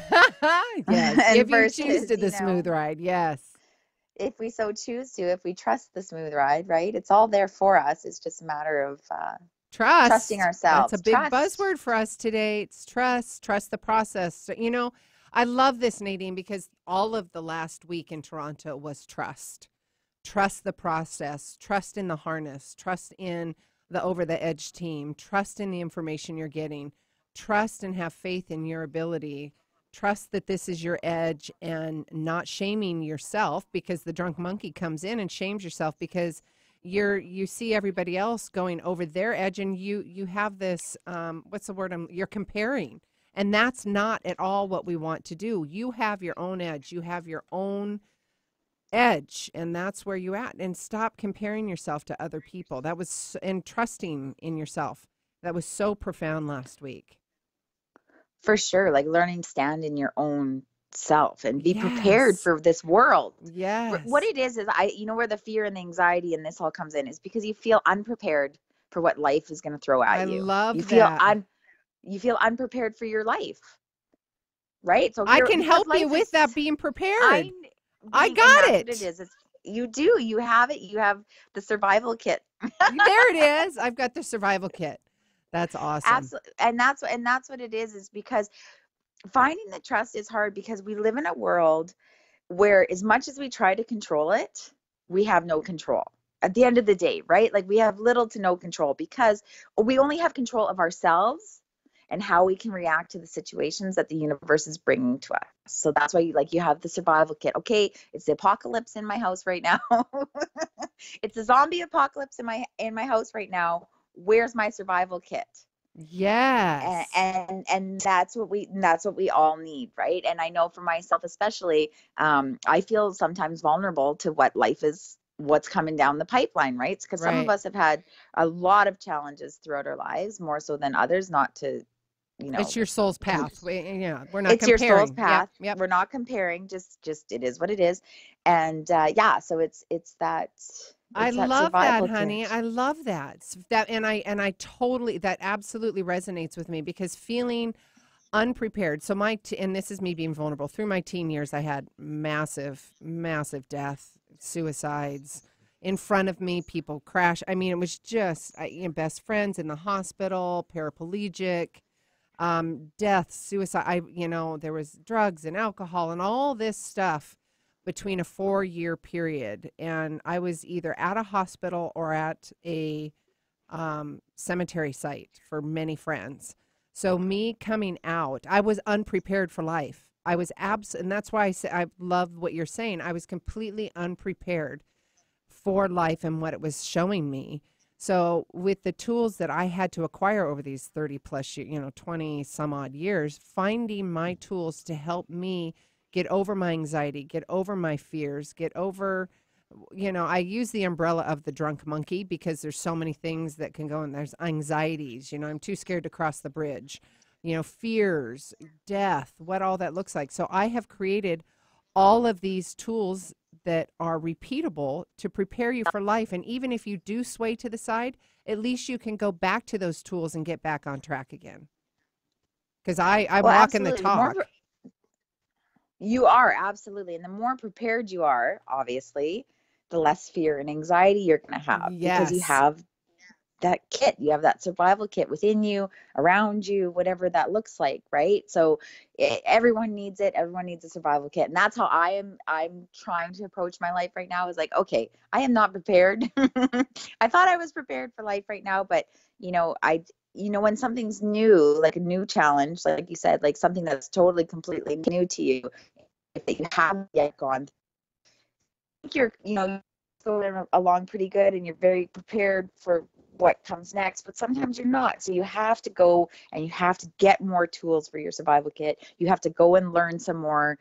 If you choose to the smooth ride, yes. If we so choose to, if we trust the smooth ride, right? It's all there for us. It's just a matter of trusting ourselves. That's a big buzzword for us today. It's trust the process. So, I love this, Nadine, because all of the last week in Toronto was trust. Trust the process, trust in the harness, trust in the over the edge team, trust in the information you're getting, trust and have faith in your ability. Trust that this is your edge, and not shaming yourself, because the drunk monkey comes in and shames yourself because you see everybody else going over their edge, and you have this, what's the word? You're comparing, and that's not at all what we want to do. You have your own edge. You have your own edge, and that's where you're at. And stop comparing yourself to other people. And trusting in yourself. That was so profound last week. For sure, like learning to stand in your own self and be prepared for this world. Yes. What it is where the fear and the anxiety and this all comes in, is because you feel unprepared for what life is going to throw at you. I love you that. You feel unprepared for your life, right? So I can help you with that, being prepared. I got it. What it is. You do. You have it. You have the survival kit. There it is. I've got the survival kit. That's awesome. Absolutely. And that's what it is because finding the trust is hard, because we live in a world where, as much as we try to control it, we have no control at the end of the day, right? Like, we have little to no control, because we only have control of ourselves and how we can react to the situations that the universe is bringing to us. So that's why you have the survival kit. Okay, it's the apocalypse in my house right now. It's a zombie apocalypse in my house right now. Where's my survival kit? Yes. And that's what we all need, right? And I know for myself especially, I feel sometimes vulnerable to what's coming down the pipeline, right? Because some of us have had a lot of challenges throughout our lives, more so than others, not to It's your soul's path. We're not it's your soul's comparing. path. Yep. We're not comparing, just it is what it is. And so it's that I it's that love that, survival honey. kit. I love that. And I totally, that absolutely resonates with me, because feeling unprepared. So and this is me being vulnerable. Through my teen years, I had massive, massive death, suicides in front of me. People crash. I mean, it was just best friends in the hospital, paraplegic, death, suicide. There was drugs and alcohol and all this stuff between a 4-year period, and I was either at a hospital or at a cemetery site for many friends. So me coming out, I was unprepared for life. I was and that's why I say I love what you're saying. I was completely unprepared for life and what it was showing me. So with the tools that I had to acquire over these 30 plus, 20 some odd years, finding my tools to help me get over my anxiety, get over my fears, get over, I use the umbrella of the drunk monkey, because there's so many things that can go in. There's anxieties, I'm too scared to cross the bridge, fears, death, what all that looks like. So I have created all of these tools that are repeatable to prepare you for life. And even if you do sway to the side, at least you can go back to those tools and get back on track again. Because I'm walking the talk. You are, absolutely. And the more prepared you are, obviously, the less fear and anxiety you're going to have. Yes. Because you have that kit, you have that survival kit within you, around you, whatever that looks like, right? So everyone needs it. Everyone needs a survival kit. And that's how I'm trying to approach my life right now, is like, okay, I am not prepared. I thought I was prepared for life right now, but when something's new, like a new challenge, like you said, like something that's totally, completely new to you, that you haven't yet gone through, you're, going along pretty good and you're very prepared for what comes next, but sometimes you're not. So you have to go and you have to get more tools for your survival kit. You have to go and learn some more,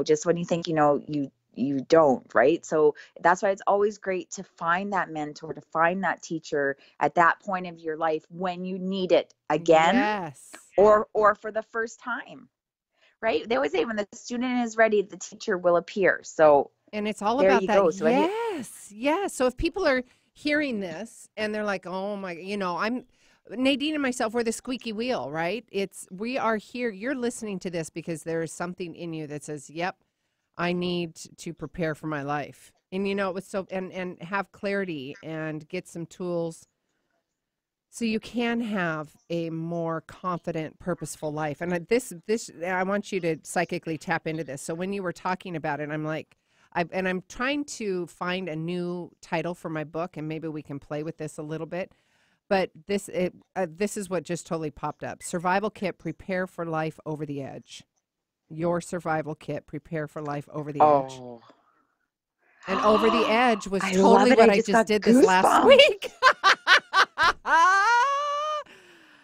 just when you think, you don't, right? So that's why it's always great to find that mentor, to find that teacher at that point of your life when you need it again. Yes. Or for the first time, right? They always say when the student is ready, the teacher will appear. So and it's all there about you that. go. So Yes. So if people are hearing this and they're like, oh my, I'm Nadine and myself, we're the squeaky wheel, right? We are here. You're listening to this because there is something in you that says, yep, I need to prepare for my life. And it was and have clarity and get some tools so you can have a more confident, purposeful life. And this I want you to psychically tap into this. So when you were talking about it, I'm like, I'm trying to find a new title for my book, and maybe we can play with this a little bit. But this is what just totally popped up. Survival Kit, Prepare for Life Over the Edge. Your survival kit, Prepare for Life Over the Edge. And Over the Edge was totally what I just did this last week.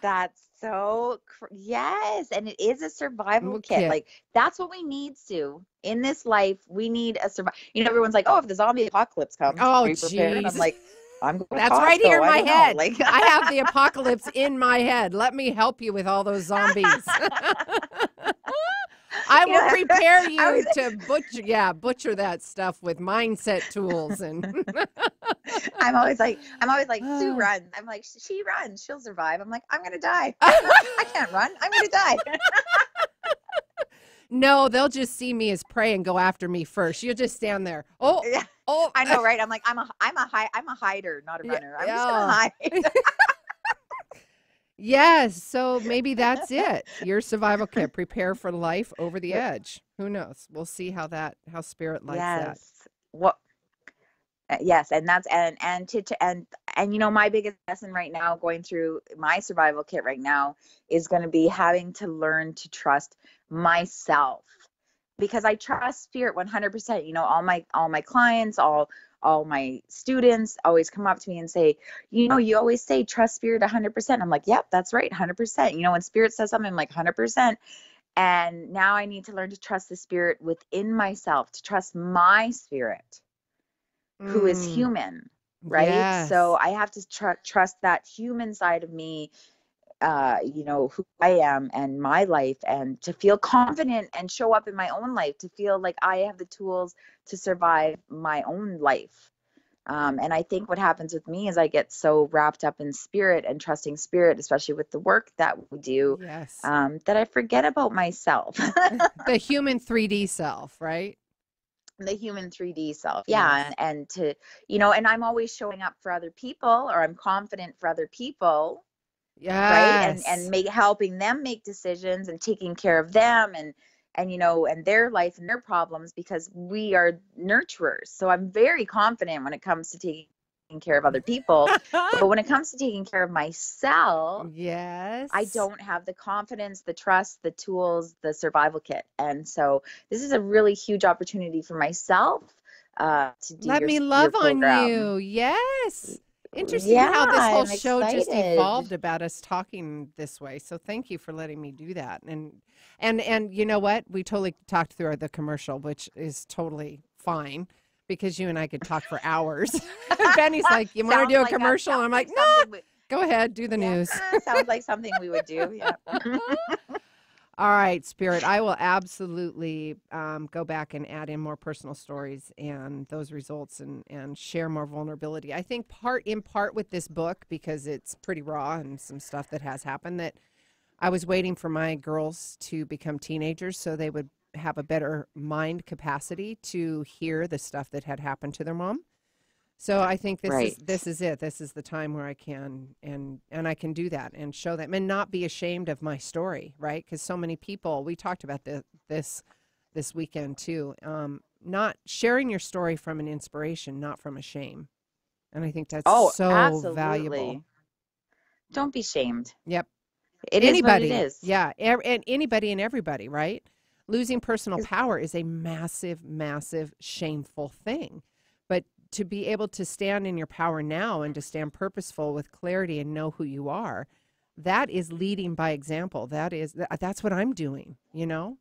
That's so, yes. And it is a survival kit. Like, that's what we need, Sue. In this life, we need a survival. Everyone's like, oh, if the zombie apocalypse comes, be prepared. And I'm like, I'm going to That's Costco. right here in my head. Like, I have the apocalypse in my head. Let me help you with all those zombies. I will prepare you to butcher that stuff with mindset tools. And I'm always like, Sue runs. I'm like, she runs, she'll survive. I'm like, I'm gonna die. I can't run. I'm gonna die. No, they'll just see me as prey and go after me first. You'll just stand there. Oh, I know, right? I'm like, I'm a hider, not a runner. I'm just gonna hide. Yes, so maybe that's it. Your survival kit, Prepare for Life Over the Edge. Who knows? We'll see how spirit likes that. What? Yes, and that's and my biggest lesson right now, going through my survival kit right now, is going to be having to learn to trust myself, because I trust spirit 100%. All my clients, all my students always come up to me and say, you always say trust spirit 100%. I'm like, yep, that's right, 100%. When spirit says something, I'm like 100%. And now I need to learn to trust the spirit within myself, to trust my spirit, who is human, right? Yes. So I have to trust that human side of me who I am and my life, and to feel confident and show up in my own life, to feel like I have the tools to survive my own life. And I think what happens with me is I get so wrapped up in spirit and trusting spirit, especially with the work that we do, Yes. that I forget about myself. The human 3D self, right? The human 3D self. Yeah. Yes. And to, and I'm always showing up for other people, or I'm confident for other people. Right. And Yes. helping them make decisions and taking care of them, and and their life and their problems, because we are nurturers. So I'm very confident when it comes to taking care of other people. But when it comes to taking care of myself, Yes. I don't have the confidence, the trust, the tools, the survival kit. And so this is a really huge opportunity for myself to do Let me your love on program. you. Yes. Interesting Yeah, how this whole I'm show just excited. evolved about us talking this way. So thank you for letting me do that. And you know what? We totally talked through the commercial, which is totally fine because you and I could talk for hours. Benny's like, "You want to do a commercial?" And I'm like, "No, go ahead, do the news." Sounds like something we would do. Yeah. All right, Spirit. I will absolutely go back and add in more personal stories and those results, and share more vulnerability. I think in part with this book, because it's pretty raw and some stuff that has happened, that I was waiting for my girls to become teenagers so they would have a better mind capacity to hear the stuff that had happened to their mom. So I think this Right. is it. This is the time where I can and I can do that and show them and not be ashamed of my story, right? Because so many people, we talked about this weekend too. Not sharing your story from an inspiration, not from a shame, and I think that's Oh, so valuable. absolutely. Don't be shamed. Yep. It is what it Anybody, is. yeah, and anybody and everybody, right? Losing personal power is a massive, massive, shameful thing. But to be able to stand in your power now and to stand purposeful with clarity and know who you are, that is leading by example. That's what I'm doing, you know?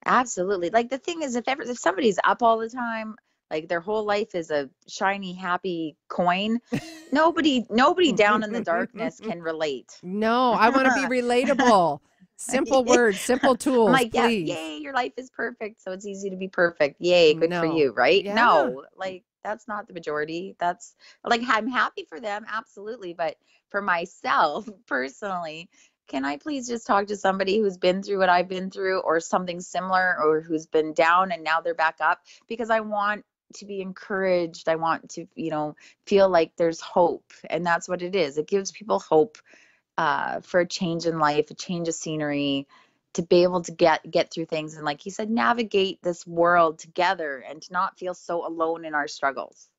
Absolutely. Like, the thing is, if somebody's up all the time, like their whole life is a shiny, happy coin, nobody down in the darkness can relate. No, I want to be relatable. Simple words, simple I'm tools, like, yeah, please. yay, your life is perfect, so it's easy to be perfect. Yay, good for No. you, right? Yeah. No, like, that's not the majority. That's, like, I'm happy for them, absolutely, but for myself personally, can I please just talk to somebody who's been through what I've been through, or something similar, or who's been down and now they're back up? Because I want to be encouraged. I want to, feel like there's hope, and that's what it is. It gives people hope, for a change in life, a change of scenery, to be able to get through things, and, like you said, navigate this world together, and to not feel so alone in our struggles.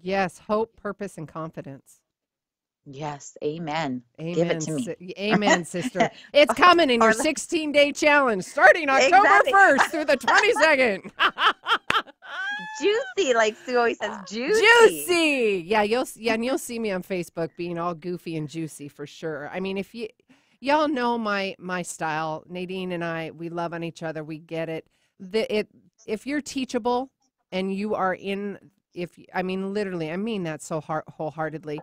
Yes, hope, purpose, and confidence. Yes, amen. Give it Amen. to me. Amen, sister. It's coming in your Or 16-day challenge starting October exactly. 1st through the 22nd. Juicy, like Sue always says, juicy. Juicy. And you'll see me on Facebook being all goofy and juicy for sure. I mean, if y'all know my style, Nadine and I, we love on each other. We get it. If you're teachable and you are literally, I mean that so wholeheartedly.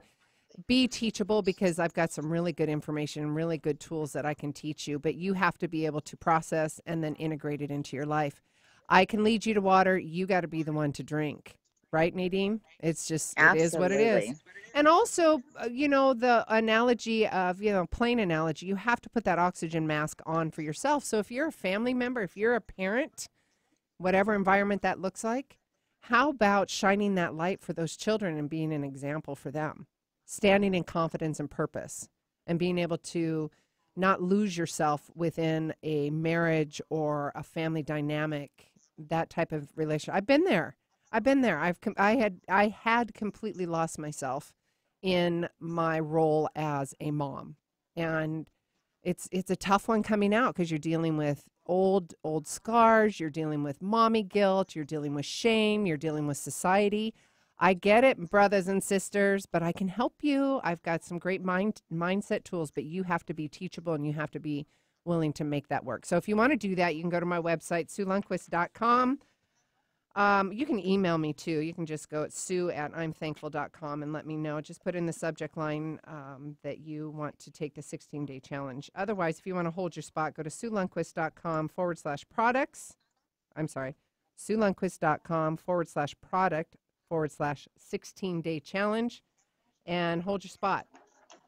Be teachable, because I've got some really good information and really good tools that I can teach you, but you have to be able to process and then integrate it into your life. I can lead you to water. You got to be the one to drink. Right, Nadine? It's just, it is what it is. Absolutely. And also, the analogy of, plain analogy, you have to put that oxygen mask on for yourself. So if you're a family member, if you're a parent, whatever environment that looks like, how about shining that light for those children and being an example for them? Standing in confidence and purpose, and being able to not lose yourself within a marriage or a family dynamic, that type of relationship. I've been there. I had completely lost myself in my role as a mom, and it's a tough one coming out, because you're dealing with old scars, you're dealing with mommy guilt, you're dealing with shame, you're dealing with society. I get it, brothers and sisters, but I can help you. I've got some great mindset tools, but you have to be teachable and you have to be willing to make that work. So if you want to do that, you can go to my website, SueLundquist.com. You can email me too. You can just go at sue@imthankful.com and let me know. Just put in the subject line that you want to take the 16-day challenge. Otherwise, if you want to hold your spot, go to SueLundquist.com/products. I'm sorry, SueLundquist.com/product/16-day challenge and hold your spot.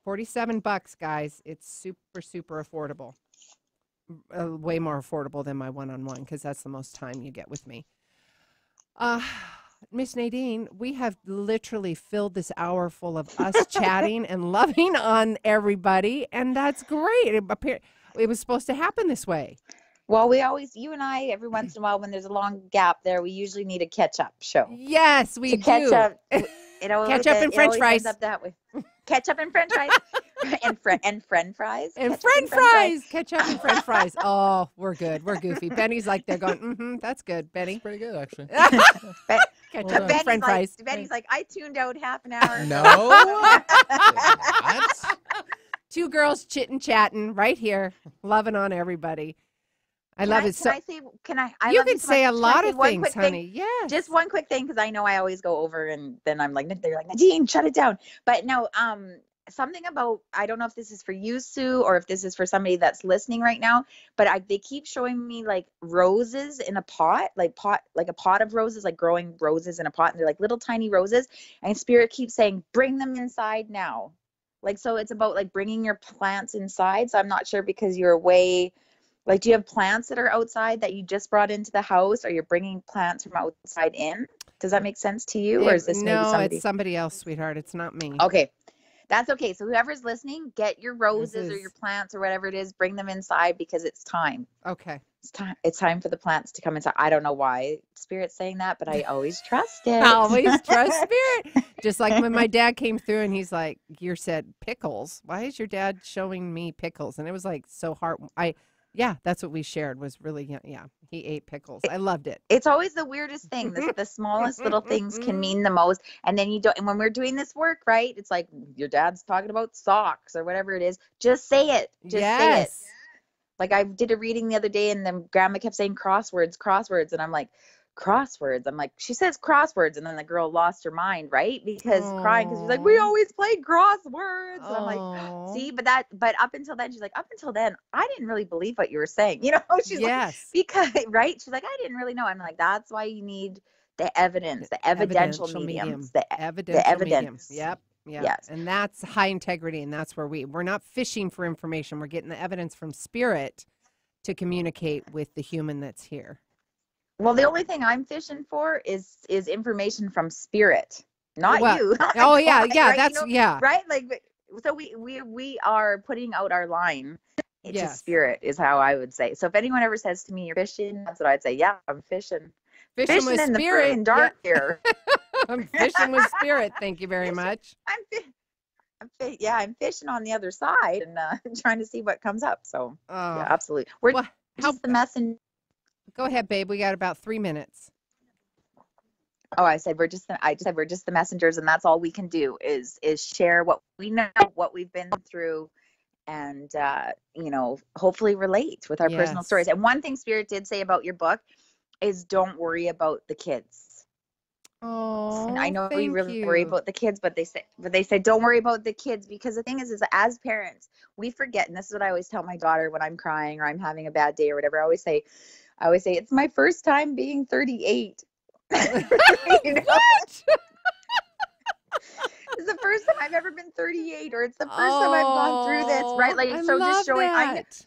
$47, guys. It's super, super affordable. Way more affordable than my one-on-one because that's the most time you get with me. Miss Nadine, we have literally filled this hour full of us chatting and loving on everybody, and that's great. It was supposed to happen this way. Well, we always, you and I, every once in a while, when there's a long gap there, we usually need a catch-up show. Yes, we do. Catch up. Ketchup and French fries. Ends up that way. Ketchup and French fries. and French fries. And French fries. Ketchup and French fries. Oh, we're good. We're goofy. Benny's like, they're going, that's good, Benny. Pretty good, actually. Ketchup and French fries. Benny's like, I tuned out half an hour. No. What? Two girls chitting, right here, loving on everybody. I love it. Can I you can say a lot of things, honey. Yes. Just one quick thing, because I know I always go over and then I'm like, they're like, Nadine, shut it down. But no, something about, I don't know if this is for you, Sue, or if this is for somebody that's listening right now, but they keep showing me like roses in a pot, like a pot of roses, like growing roses in a pot. And they're like little tiny roses. And Spirit keeps saying, bring them inside now. Like, so it's about like bringing your plants inside. So I'm not sure, because you're away. Like, do you have plants that are outside that you just brought into the house, or you're bringing plants from outside in? Does that make sense to you? Or is this maybe somebody? No, it's somebody else, sweetheart. It's not me. Okay. That's okay. So whoever's listening, get your roses or your plants or whatever it is, bring them inside, because it's time. Okay. It's time for the plants to come inside. I don't know why Spirit's saying that, but I always trust it. I always trust Spirit. Just like when my dad came through and he's like, you said pickles. Why is your dad showing me pickles? And it was like so hard. Yeah, that's what we shared, was really, yeah, he ate pickles. I loved it. It's always the weirdest thing. The smallest little things can mean the most. And then and when we're doing this work, right, it's like your dad's talking about socks or whatever it is. Just say it. Just say it. Like, I did a reading the other day and then Grandma kept saying crosswords. And I'm like, crosswords? I'm like, she says crosswords. And then the girl lost her mind, right? Because crying, because she's like, we always played crosswords. And I'm like, see, but up until then, she's like, up until then, I didn't really believe what you were saying. You know, she's like, because, right? She's like, I didn't really know. I'm like, that's why you need the evidence, the evidential mediums, the evidence. Yep. Yeah. Yes. And that's high integrity. And that's where we're not fishing for information. We're getting the evidence from Spirit to communicate with the human that's here. Well, the only thing I'm fishing for is information from Spirit, not you. Oh yeah, yeah, right? that's right. Like, so we are putting out our line to Spirit, is how I would say. So if anyone ever says to me, "You're fishing," that's what I'd say. Yeah, I'm fishing. Fishing with in Spirit. the dark here. I'm fishing with Spirit. Thank you very much. I'm fishing on the other side and trying to see what comes up. So yeah, absolutely. We're just the messenger. Go ahead, babe. We got about 3 minutes. Oh, I said we're just the messengers, and that's all we can do is share what we know, what we've been through, and hopefully relate with our personal stories. And one thing Spirit did say about your book is, don't worry about the kids. Oh, and I know we really worry about the kids, but they say don't worry about the kids, because the thing is as parents, we forget, and this is what I always tell my daughter when I'm crying or I'm having a bad day or whatever. I always say it's my first time being 38. You know? What? It's the first time I've ever been 38, or it's the first time I've gone through this, right? Like, I so just showing that.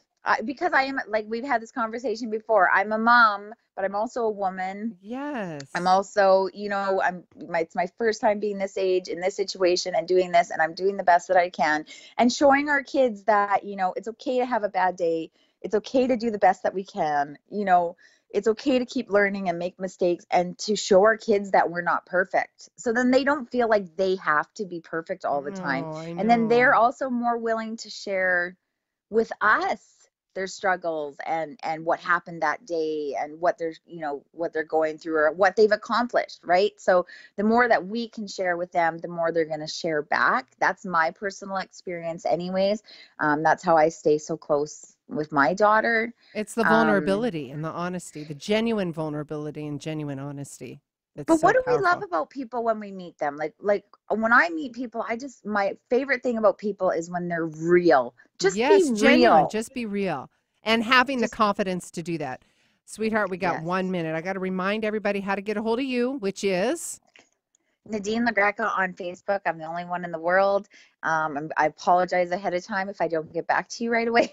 Because I am, like, we've had this conversation before. I'm a mom, but I'm also a woman. Yes. I'm also, it's my first time being this age in this situation and doing this, and I'm doing the best that I can, and showing our kids that, it's okay to have a bad day. It's okay to do the best that we can. It's okay to keep learning and make mistakes, and to show our kids that we're not perfect. So then they don't feel like they have to be perfect all the time. And then they're also more willing to share with us their struggles and what happened that day, and what they're going through, or what they've accomplished, right? So the more that we can share with them, the more they're going to share back. That's my personal experience anyways. That's how I stay so close with my daughter. It's the vulnerability and the honesty, the genuine vulnerability and genuine honesty. It's But so what do we powerful. love about people when we meet them? Like when I meet people, my favorite thing about people is when they're real. Just Yes, be genuine. real. Just be real. And having the confidence to do that. Sweetheart, we got 1 minute. I got to remind everybody how to get a hold of you, which is Nadine Greca on Facebook. I'm the only one in the world. I apologize ahead of time if I don't get back to you right away.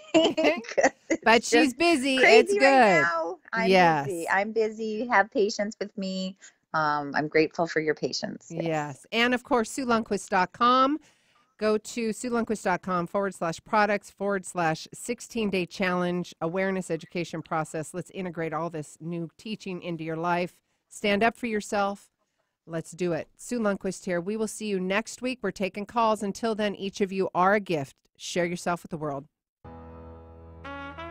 But she's busy. Crazy It's good. right now. Yes. Busy. I'm busy. Have patience with me. I'm grateful for your patience. Yes. And of course, SueLundquist.com. Go to SueLundquist.com/products/16-day challenge awareness education process. Let's integrate all this new teaching into your life. Stand up for yourself. Let's do it. Sue Lundquist here. We will see you next week. We're taking calls. Until then, each of you are a gift. Share yourself with the world.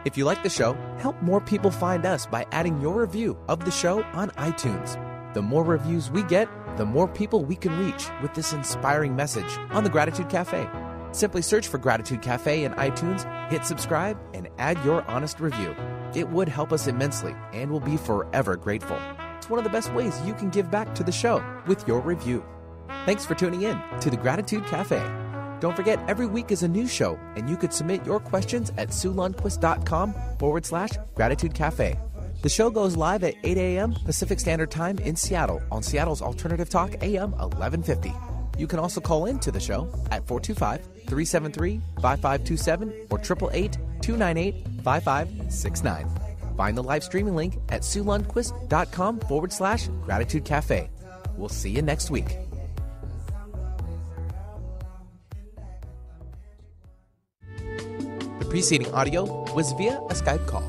If you like the show, help more people find us by adding your review of the show on iTunes. The more reviews we get, the more people we can reach with this inspiring message on the Gratitude Cafe. Simply search for Gratitude Cafe in iTunes, hit subscribe, and add your honest review. It would help us immensely and we'll be forever grateful. It's one of the best ways you can give back to the show with your review. Thanks for tuning in to the Gratitude Cafe. Don't forget, every week is a new show, and you could submit your questions at SueLundquist.com/Gratitude Cafe. The show goes live at 8 a.m. Pacific Standard Time in Seattle on Seattle's Alternative Talk AM 1150. You can also call in to the show at 425-373-5527 or 888-298-5569. Find the live streaming link at SueLundquist.com/Gratitude Cafe. We'll see you next week. The preceding audio was via a Skype call.